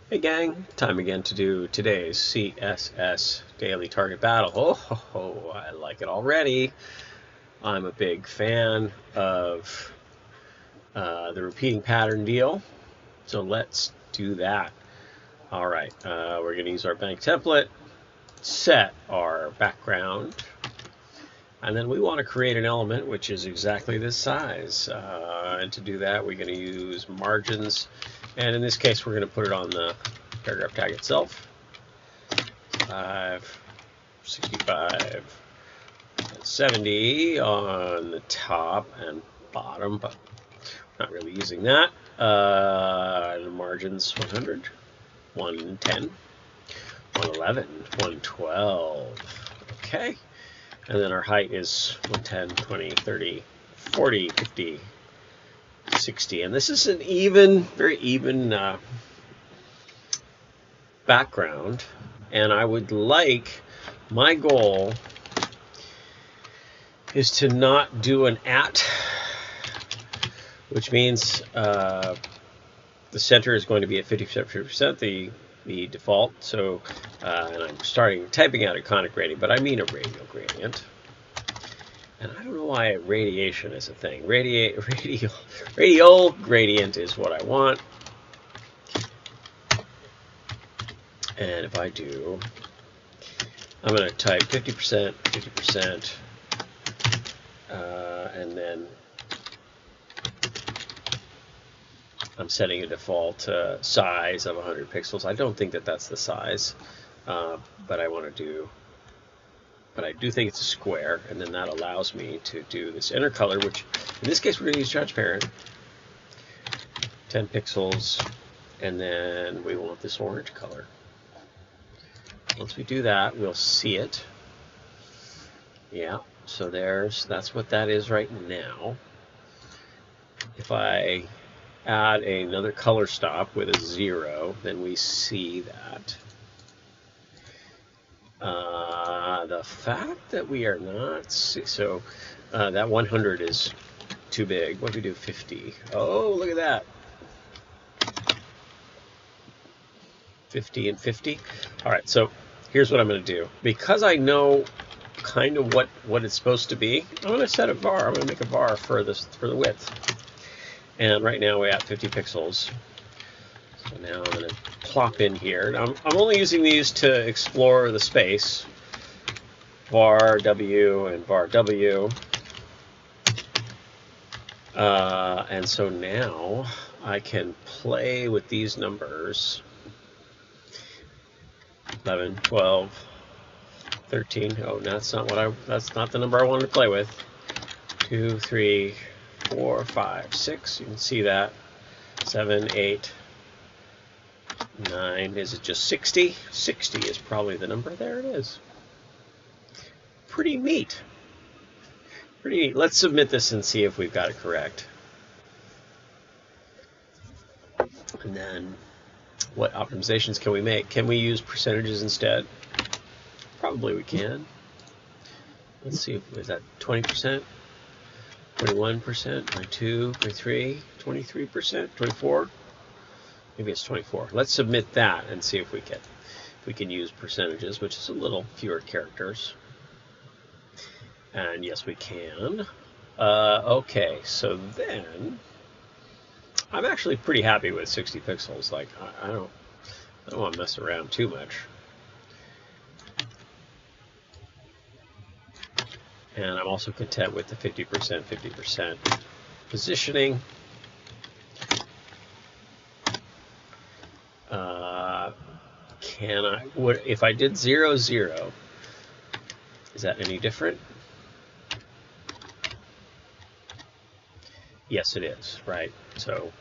Hey gang, time again to do today's CSS Daily Target Battle. Oh, I like it already. I'm a big fan of the repeating pattern deal, so let's do that. All right, we're going to use our bank template, set our background, and then we want to create an element which is exactly this size. And to do that, we're going to use margins, and in this case, we're going to put it on the paragraph tag itself. 65, 70 on the top and bottom, but not really using that. The margins 100, 110, 111, 112. Okay. And then our height is 110, 20, 30, 40, 50, 60. And this is an even, very even background. And I would like, my goal is to not do an at, which means the center is going to be at 50%, the default. So, and I'm typing out a conic gradient, but I mean a radial gradient. And I don't know why radiation is a thing. Radial gradient is what I want. And if I do, I'm going to type 50%, 50%, and then I'm setting a default size of 100 pixels. I don't think that that's the size, but I do think it's a square, and then that allows me to do this inner color, which in this case we're going to use transparent, 10 pixels, and then we want this orange color. Once we do that, we'll see it. Yeah, so that's what that is right now. If I add another color stop with a 0, then we see that. The fact that we are not, so that 100 is too big. What do we do? 50. Oh, look at that. 50 and 50. All right, so here's what I'm going to do. Because I know kind of what it's supposed to be, I'm going to set a var. I'm going to make a var for the width. And right now we're at 50 pixels. So now I'm going to plop in here. Now, I'm only using these to explore the space. Var W and var W. And so now I can play with these numbers. 11, 12, 13. Oh, that's not the number I wanted to play with. 2, 3, 4, 5, 6. You can see that. 7, 8, 9. Is it just 60? 60 is probably the number. There it is. Pretty neat. Pretty neat. Let's submit this and see if we've got it correct. And then what optimizations can we make? Can we use percentages instead? Probably we can. Let's see, is that 20%, 21%, 22, 23, 23%, 24? Maybe it's 24. Let's submit that and see if we can use percentages, which is a little fewer characters. And yes, we can. Okay, so then I'm actually pretty happy with 60 pixels. Like I don't want to mess around too much. And I'm also content with the 50% positioning. If I did 0, 0, is that any different? Yes, it is, right? So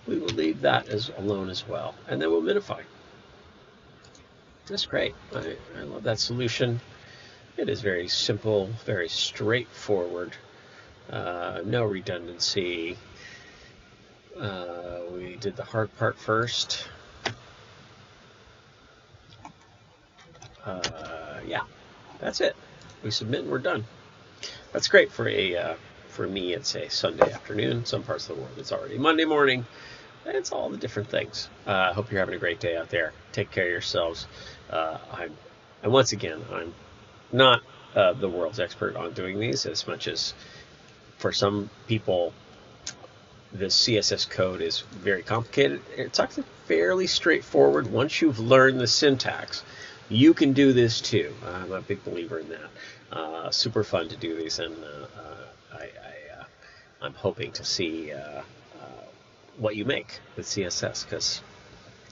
we will leave that alone as well. And then we'll minify. That's great. I love that solution. It is very simple, very straightforward. No redundancy. We did the hard part first. Yeah, that's it. We submit and we're done. That's great for me. It's a Sunday afternoon. Some parts of the world it's already Monday morning. It's all the different things. I hope you're having a great day out there. Take care of yourselves. And once again, I'm not the world's expert on doing these, as much as for some people the CSS code is very complicated. It's actually fairly straightforward. Once you've learned the syntax, you can do this too. I'm a big believer in that. Super fun to do these, and I'm hoping to see what you make with CSS, because,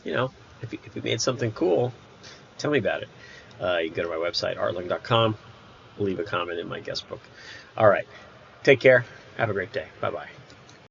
you know, if you made something cool, tell me about it. You can go to my website, artlung.com, leave a comment in my guest book. All right, take care. Have a great day. Bye-bye.